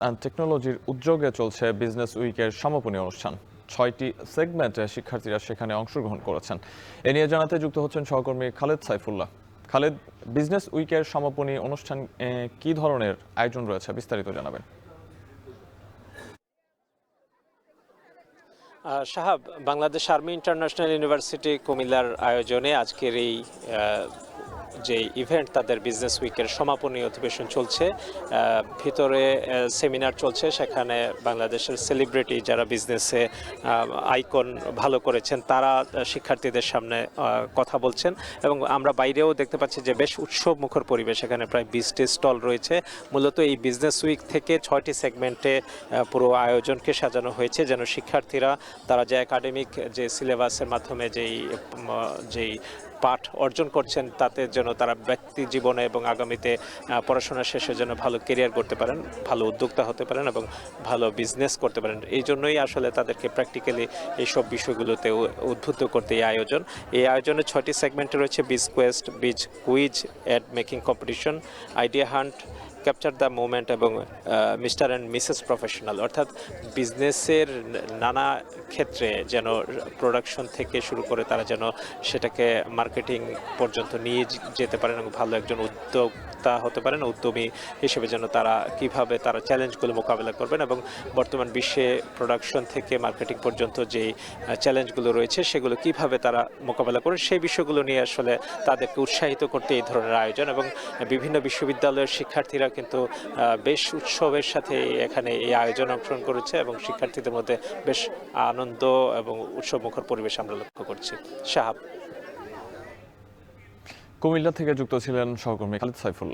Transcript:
And টেকনোলজির উদ্যোগে চলছে বিজনেস উইকের সমাপনী অনুষ্ঠান। ৬টি সেগমেন্টে শিক্ষার্থীরা সেখানে অংশগ্রহণ করেছেন। এ নিয়ে জানাতে যুক্ত হচ্ছেন সহকর্মী খালেদ সাইফুল্লাহ। খালেদ, বিজনেস উইকের সমাপনী অনুষ্ঠান কি ধরনের আয়োজন রয়েছে, বিস্তারিত জানাবেন। Shahab, Bangladesh army international university কুমিল্লার আয়োজনে আজকের এই যে ইভেন্ট, তাদের বিজনেস উইকের সমাপনী অধিবেশন চলছে। ভিতরে সেমিনার চলছে, সেখানে বাংলাদেশের সেলিব্রিটি যারা বিজনেসে আইকন ভালো করেছেন তারা শিক্ষার্থীদের সামনে কথা বলছেন। এবং আমরা বাইরেও দেখতে পাচ্ছি যে বেশ উৎসব মুখর পরিবেশ, এখানে প্রায় 20টি স্টল রয়েছে। মূলত এই বিজনেস উইক থেকে 6টি সেগমেন্টে পুরো আয়োজনকে সাজানো হয়েছে, যেন শিক্ষার্থীরা তারা যে একাডেমিক যে সিলেবাসের মাধ্যমে যেই পাঠ অর্জন করছেন তাতে যেন তারা ব্যক্তি জীবনে এবং আগামীতে পড়াশোনা শেষে যেন ভালো কেরিয়ার করতে পারেন, ভালো উদ্যোক্তা হতে পারেন এবং ভালো বিজনেস করতে পারেন। এই জন্যই আসলে তাদেরকে প্র্যাকটিক্যালি এইসব বিষয়গুলোতে উদ্বুদ্ধ করতে এই আয়োজনে 6টি সেগমেন্টে রয়েছে: biz quest, biz quiz, ad making competition, idea hunt, capture the moment এবং মিস্টার অ্যান্ড মিসেস প্রফেশনাল। অর্থাৎ বিজনেসের নানা ক্ষেত্রে যেন প্রোডাকশন থেকে শুরু করে তারা যেন সেটাকে মার্কেটিং পর্যন্ত নিয়ে যেতে পারেন এবং ভালো একজন উদ্যোক্তা হতে পারেন, উদ্যমী হিসেবে যেন তারা কিভাবে তারা চ্যালেঞ্জগুলো মোকাবেলা করবেন এবং বর্তমান বিশ্বে প্রোডাকশন থেকে মার্কেটিং পর্যন্ত যেই চ্যালেঞ্জগুলো রয়েছে সেগুলো কিভাবে তারা মোকাবেলা করেন, সেই বিষয়গুলো নিয়ে আসলে তাদেরকে উৎসাহিত করতে এই ধরনের আয়োজন। এবং বিভিন্ন বিশ্ববিদ্যালয়ের শিক্ষার্থীরা কিন্তু বেশ উৎসবের সাথে এখানে এই আয়োজনে অংশগ্রহণ করেছে এবং শিক্ষার্থীদের মধ্যে বেশ আনন্দ এবং উৎসবমুখর পরিবেশ আমরা লক্ষ্য করছি। শাহাব, কুমিল্লা থেকে যুক্ত ছিলেন সহকর্মী খালেদ সাইফুল্লাহ।